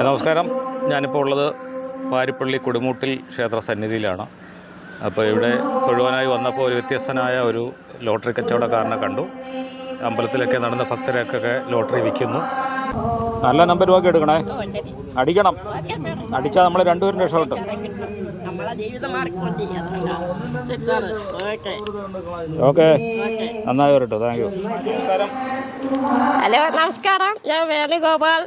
നമസ്കാരം. ഞാനിപ്പോൾ ഉള്ളത് പാരിപ്പള്ളി കൊടുമൂട്ടിൽ ക്ഷേത്ര സന്നിധിയിലാണ്. അപ്പോൾ ഇവിടെ തൊഴുവാനായി വന്നപ്പോൾ ഒരു വ്യത്യസ്തനായ ഒരു ലോട്ടറി കച്ചവടക്കാരനെ കണ്ടു. അമ്പലത്തിലൊക്കെ നടന്ന ഭക്തരൊക്കെ ലോട്ടറി വിൽക്കുന്നു. നല്ല നമ്പർ നോക്കി എടുക്കണേ, അടിക്കണം. അടിച്ചാൽ നമ്മൾ രണ്ടുപേരും രക്ഷപ്പെട്ടു. ഓക്കെ, നന്നായി വരട്ടെ. Thank you. നമസ്കാരം. ഹലോ, നമസ്കാരം. ഞാൻ വേണുഗോപാൽ.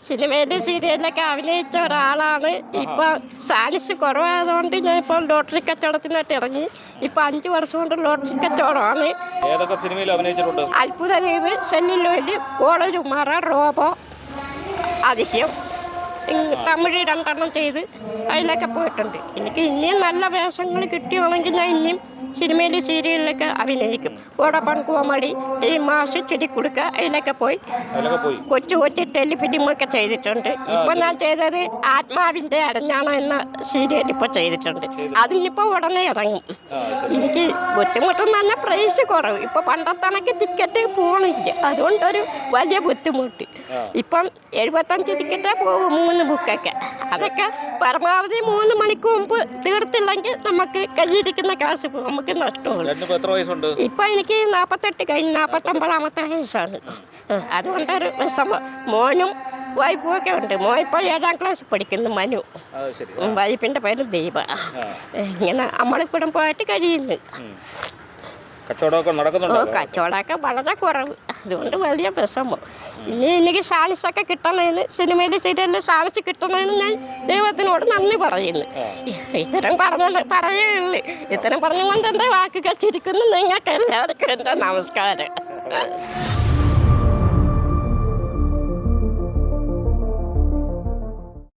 സിനിമയിലും സീരിയലിലൊക്കെ അഭിനയിച്ച ഒരാളാണ്. ഇപ്പം സാലിസ് കുറവായതുകൊണ്ട് ഞാൻ ഇപ്പോൾ ലോട്ടറി കച്ചവടത്തിനായിട്ട് ഇറങ്ങി. ഇപ്പം 5 വർഷം കൊണ്ട് ലോട്ടറി കച്ചവടമാണ്. ഏതൊക്കെ സിനിമയിൽ അഭിനയിച്ചിട്ടുണ്ട്? അത്ഭുതദ്വീപ്, സെല്ലിലോല്, കോളരുമാറ, റോബോ, അതിശയം, തമിഴ് 2 ചെയ്ത് അതിലൊക്കെ പോയിട്ടുണ്ട്. എനിക്ക് ഇനിയും നല്ല വേഷങ്ങൾ കിട്ടിയാണെങ്കിൽ ഞാൻ ഇനിയും സിനിമയിലും സീരിയലിലൊക്കെ അഭിനയിക്കും. ഓടപ്പൺ കോമഡി, ഈ മാഷ് ചിരിക്കുടുക്ക, അതിലൊക്കെ പോയി കൊച്ചു കൊച്ചു ടെലിഫിലിമൊക്കെ ചെയ്തിട്ടുണ്ട്. ഇപ്പം ഞാൻ ചെയ്തത് ആത്മാവിൻ്റെ അരഞ്ഞാണം എന്ന സീരിയൽ ഇപ്പോൾ ചെയ്തിട്ടുണ്ട്. അതിനിപ്പോൾ ഉടനെ ഇറങ്ങും. എനിക്ക് ബുദ്ധിമുട്ടെന്ന് പറഞ്ഞാൽ പ്രൈസ് കുറവ്. ഇപ്പോൾ പണ്ടത്തണക്ക് ടിക്കറ്റ് പോകണില്ല, അതുകൊണ്ടൊരു വലിയ ബുദ്ധിമുട്ട്. ഇപ്പം 75 ടിക്കറ്റേ പോകും 3 ബുക്കൊക്കെ. അതൊക്കെ പരമാവധി 3 മണിക്ക് മുമ്പ് തീർത്തില്ലെങ്കിൽ നമുക്ക് കയ്യിരിക്കുന്ന കാശ് നമുക്ക് നഷ്ടമാണ്. ഇപ്പം എനിക്ക് 48 കഴിഞ്ഞ് 49ാമത്തെ വയസ്സാണ്. അതുകൊണ്ടൊരു വിഷമം. മോനും വൈഫുമൊക്കെ ഉണ്ട്. മോൻ ഇപ്പോൾ 7ാം ക്ലാസ് പഠിക്കുന്നു, മനു. വൈഫിൻ്റെ പേര് ദീപ. ഇങ്ങനെ നമ്മളെ കുടുംബമായിട്ട് കഴിയുന്നു. കച്ചവടമൊക്കെ വളരെ കുറവ്, അതുകൊണ്ട് വലിയ വിഷമം. ഇനി എനിക്ക് സാലിസൊക്കെ കിട്ടണേന്, സിനിമയിൽ സീരിയലിൽ സാലിസ് കിട്ടണേന്ന് ഞാൻ ദൈവത്തിനോട് നന്ദി പറയുന്നു. ഇത്തരം പറയുള്ളൂ. ഇത്തരം പറഞ്ഞുകൊണ്ട് എൻ്റെ വാക്കുകൾ ചിരിക്കുന്നു. നിങ്ങൾക്ക് എല്ലാവർക്കും എൻ്റെ നമസ്കാരം.